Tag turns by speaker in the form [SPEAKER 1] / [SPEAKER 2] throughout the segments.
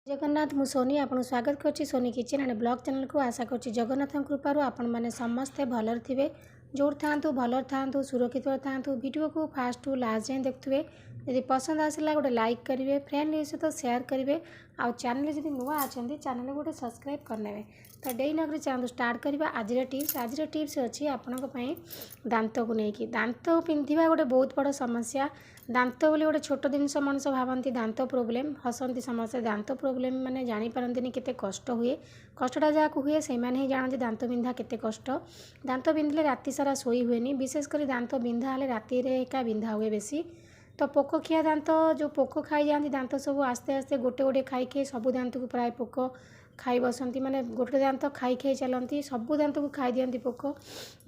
[SPEAKER 1] जगन्नाथ मु सोनी आपन स्वागत करछि Soni kitchen and blog channel को। आशा करछि जगन्नाथ कृपारू आपण माने समस्ते भलर थिबे, जोर थांतु भलर थांतु सुरक्षित थांतु। वीडियो को फास्ट टू लास्ट जाए देखुए। यदि पसंद आसला गोटे लाइक करेंगे, फ्रेंड सहित शेयर करेंगे, आउ चैनल जब नुआ अच्छा चैनल गोटे सब्सक्राइब करने। तो डेली नगरी चलते स्टार्ट करवा। आज टिप्स अच्छी आपण दांत को लेकिन दांत पिंधा गोटे बहुत बड़ समस्या। दांत बोली गोटे छोट जिनस मनुष्य भावती दांत प्रोब्लेम हसती समस्या। दांत प्रोब्लेम माने जानी पारंती केते कष्ट हुए। कष्टा जहाँ हुए से ही जानते दांत बिंधा केते कष्ट। दांत बिंधिले राति सारा शोई हुए, विशेषकर दांत बिंधा हेले राति एका बिंधा हुए बेसी। तो पोक खिया दांत जो पोक खाई जाती दांत सब आस्ते आस्ते गोटे गोटे खाई सब दांत को प्राय पोक खाई बसती। माने गोटे दांत खाई चलती सब दांत को खाई दिखती पोक।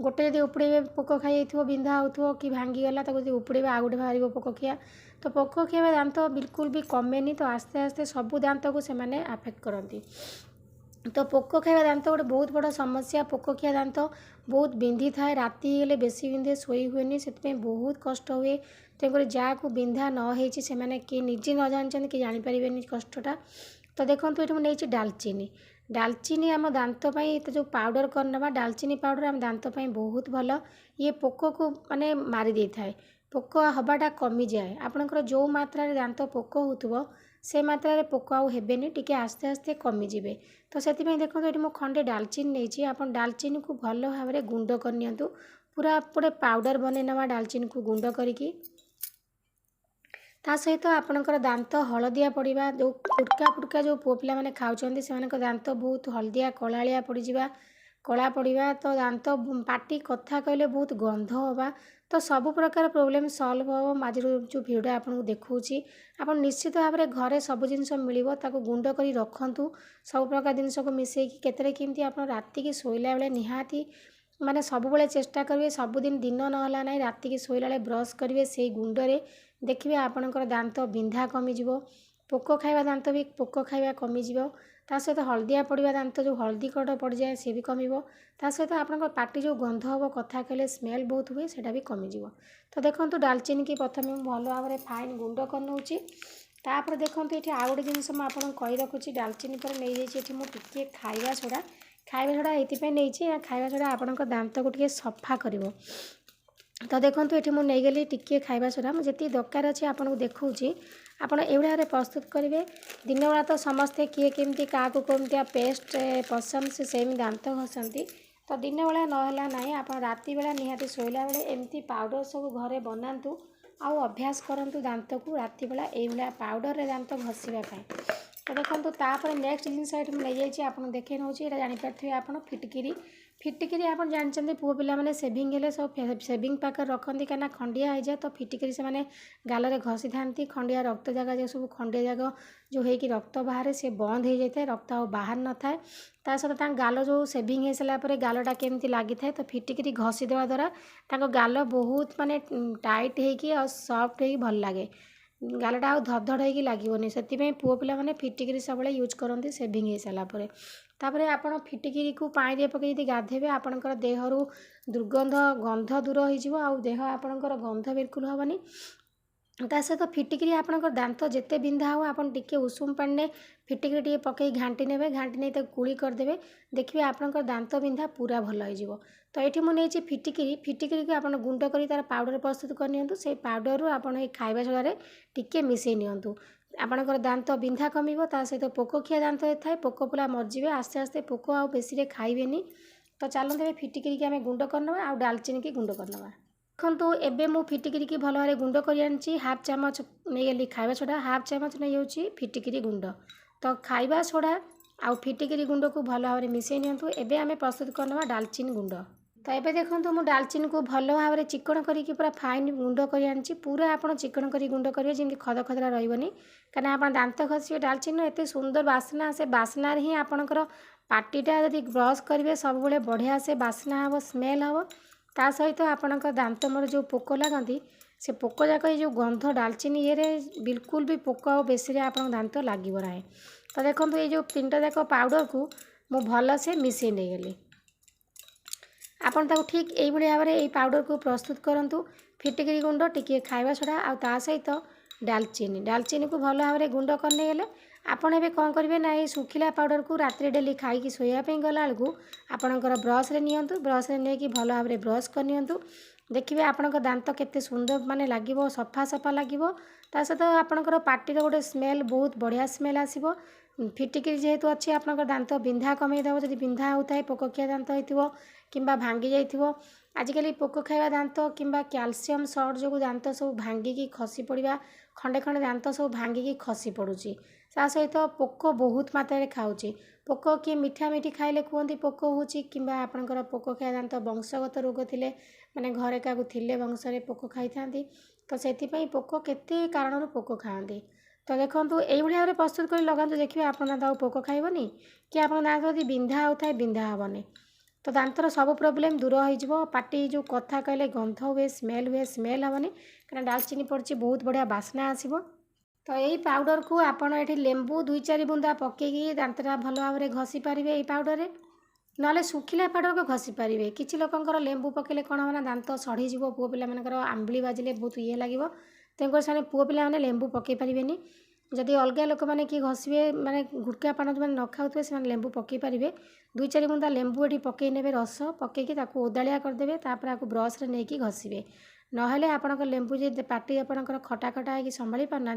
[SPEAKER 1] गोटे यदि उपड़े पोक खाई बिंधा हो कि भांगीगला तो उपड़े आ गए बाहर पोक खिया। तो पोक खिया दांत बिल्कुल भी कमेनि। तो आस्ते आस्ते सब दांत को से आफेक्ट करती। तो पोक खाଇବା दांत गोटे बहुत बड़ समस्या। पोक खिया दांत बहुत बिंधि थाए, राति हेले बेसी बिंधे, शोई हुए से बहुत कष्ट हुए। तेणुक जहाँ को बिंधा नही से कि निजे न जानते कि जानीपर कष्टा। तो देखो ये मुझे डालचीनी। डालचीनी आम दांत तो जो पाउडर करना डालचीनी पाउडर आम दांत बहुत भल। ये पोक को माने मारी दे थाए, पोक हवाटा कमी जाए। आपणकर जो मात्रा दांत पोक हो से मात्रा पोक आउ हेबेनी, टिके आस्ते आस्ते कमिजिबे। तो से देखो ये मुझे खंडे डालचीनी नहीं। आप डालचीनी को भल भाव में गुंड करनी, पूरा पूरे पाउडर बनईना डालचीनी को गुंड करिकी। ता सहित आपणकर दांत हलदिया पड़ा। जो फुटका फुटका जो पुओ पिला माने खाउछंती से दांत बहुत हलदिया कलालिया पड़जा, कला पड़ा। तो दांत पाटी कथा कहले बहुत गंध हवा। तो सब प्रकार प्रोब्लेम सॉल्व हम आज जो भिडियो आपको देखा। आप निश्चित भाव में घरे सब जिन मिल गुंड कर रखु। सब प्रकार जिनस को मिसेकी केतरे केमती आप राति की शोला बेले निहाती माने सब बेले चेष्टा करेंगे। सबुदिन दिन नहला ना राति की शोला बेले ब्रश करेंगे से गुंडरे देखिए आपणकर दांत बिंधा कमिज। पोक खाଇବା दांत भी पोक खाଇବା कमिज। ता सहित हलदिया पड़ा दांत जो हलदी कट पड़ जाए सी भी कमिब। ता सहित आपणकर पाटी जो गंध हम कथा कहले स्मेल बहुत हुए से भी कमिज। तो देखो डालचीनी की प्रथम भल भाव में फाइन गुंड कर तापर देखो ये आउ गोटे जिनस मुझे कही रखुच्छी। डालचीनी पर नहीं जाइए मुझे खाଇବା सोडा। खाଇବା सोडा ये नहीं खाଇବା सोडा आपण दांत को टे सफा कर। तो देखो ये मुझे नहीं गली टिके खाଇବା सोडा मुझे दरकार अच्छे आपको देखी। आपड़ एवढा प्रस्तुत करेंगे। दिन बेला तो समस्ते किए केमती क्या कमती पेस्ट पसंद से दांत घसती। तो दिन बेला नहला ना आप राति बेला निहाती शोला बेले एमती पाउडर सब घरे बनातु आउ अभ्यास करूँ दांत को राति बेला ये पाउडर रे दांत घसीवाई। तो देखो तापर नेक्स्ट जिनस ये नहीं जाइए आप देखे नौ जापारे आप फिटकिरी। फिटकिरी आप जानते पुओ पिला माने सेविंग हेले सब सेविंग पाकर रखती कहीं खंडिया हो जाए। तो फिटकिरी से माने गाल घसी था। खंडिया रक्त जगह जो सब खंडिया जगह जो है कि रक्त बाहर से बंद हो जाए, रक्त आ बाहर न थाए। ता सहित गाल जो सेविंग हो सारापर गालटा केमती लगी थाए। तो फिटकिरी घसी देवा द्वारा गाल बहुत माने टाइट हो सफ्ट हो भल लगे। गालटा आ धड़ हो लगभग से पुओ पिला माने फिटकिरी सब यूज करते सेविंग हो सारापर। तापर आप फिटकिरी को पानी पकई गाधेबे आपणकर देहरु दुर्गंध गंध दूर हो देह आपणकर गंध बिल्कुल हेनी। ता सहित फिटकिरी आपणकर दांत जिते बिंधा हो आप टिके उषुम पानी फिटकिरी टे पकई घाटी ने घाटी नहीं कुली करदे। देखिए आपणकर दांत बिंधा पूरा भल हो। तो ये मुझे फिटकिरी फिटकिरी को आप गुंड कर तार पाउडर प्रस्तुत करनी। से पाउडर आप खाଇବା सोडा टिके मिसई नियंतु। आपणकर दांत बिंधा कमिब। ता सहित पोक खिया दांत थाए पोक पुला मरजिबे आस्ते आस्ते पोक आ बेसी खाइबेनी। तो चलते फिटकिरी की आम गुंड करना आ डालचीनी की गुंड करना। देखो एबे मु फिटकिरी की भल भाव गुंड कर हाफ चामच नहीं गली खाଇବା सोडा, हाफ चामच नहीं जाऊँगी फिटकिरी गुंड। तो खाଇବା सोडा आउ फिटकिरी गुंड को भल भाव में मिसई नियंतु। एबे आम प्रस्तुत करना डालचीनी गुंड। तो ये देखो मुझे डालचीनी को भल भाव में चिकन करके पूरा फाइन गुंड कर पूरा आप चिकन कर गुंड करेंगे जमी खद खदरा रही। कहीं आप दांत घसी डालचीनी एत सुंदर बास्ना से बास्नार ही आपणकर पार्टीटा जब ब्रश करेंगे सब बड़े बढ़िया से बास्ना हम स्मेल हम। ता सहित आपणकर दांत मोर जो पोक लगती से पोक जाक जो गंध डालचीनी ये बिल्कुल भी पोक आ बेसी आप दांत लगे ना। तो देखो ये जो तीनटा जाक पाउडर को मु भल से मिसई नहीं गली। आपन ताको ठीक यही भाव में पाउडर को प्रस्तुत करूँ। फिटकिरी गुंड टिके खाଇବା सोडा आ ता सहित डालचीनी को भल भाव में गुंड करने गले आपण एबे कौन करेंगे ना ये सुखिला पाउडर को रात्रि डेली खाई शोयापी गला बेलू आपणकर ब्रश नियंतु ब्रश नहीं कि भल भाव ब्रश करनियंतु देखिए आपणक दांत केते सुंदर माने लागिवो सफा सफा लागिवो ता सहित आपणकर पार्टी गोटे स्मेल बहुत बढ़िया स्मेल आसीबो फिटिकी जेहेतु अच्छी आपणकर दांत बिंधा कमेदेव जब बिंधा होता है पोकखिया दांत होइतिबो किंबा भांगी जाइतिबो आजिकल पोक खाଇବା दांत किंबा कैल्शियम सर्ट जो दांत सब भांगिकी खसी पड़ा खंडे खंडे दांत सब भांगिकी खसी पड़ुची ता सहित पोक बहुत मात्रा खाऊँच पोक किए मीठा मीठी खाइले कहते पोक होची किंबा आपणकर पोक खाଇବା दांत वंशगत रोग थिले माने घरे क्या थिले वंशरे पोक खाई था तो से पोक केते कारण पोक खाआंती तो देखो यही भाव में प्रस्तुत कर लगातु देखिए आप दांत आ पोक खाइबनी कि आप दांत यदि बिंधा होता है बिंधा हेनी तो दांतर सब प्रोब्लेम दूर हो पार्टी जो कथा कहले गंध हुए स्मेल हेनी कहीं डालचीनी पड़ी बहुत बढ़िया बास्ना आसो तो यही पाउडर को आपड़ ये लेंबू 2-4 बुंदा पकईकि दांतटा भल भाव में घसी पारे ये पाउडर ना सुखिला पाउडर को घसी पारे किसी लोकंर लेंबू पकेले कौन हम ना दांत सड़ीज पुओ पिला आंबली बाजिले बहुत ये लगे तेणुकर से पुओ पिला लेंबू पकई पारे जदि अलग लोक मैंने किए घसबे माने गुटखा पान जो न खाऊे से लेंबू पकई पारे 2-4 बुंदा लेंबू ये पकई ने रस पकईकि ओदालिया करदे तापर आपको ब्रश नहीं कि घसबे नहेले आपणक लेंबू जो पार्टी आपणकर खटा खटा होगी संभाली पारना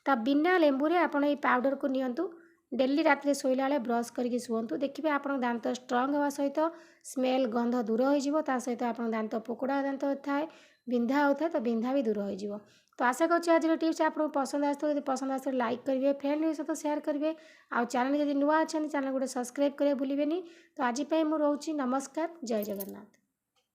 [SPEAKER 1] ता बिना लेंबू रे आपण ये पाउडर को नियंतु डेली रात शोला बेले ब्रश करके शुंतु देखिए आप दांत स्ट्रंग हवा सहित स्मेल गंध दूर हो सहित आप दांत पोकड़ा दांत थाए बिंधा होता है तो बिंधा भी दूर हो तो आशा करूँ आज टिप्स आपको पसंद आसो यदि पसंद आस लाइक करेंगे फ्रेंड सहित शेयर करेंगे आउ चैनल जब नुआ अच्छा चैनल गोटे सब्सक्राइब करेंगे भूलें तो आज मुझे रोची नमस्कार जय जगन्नाथ।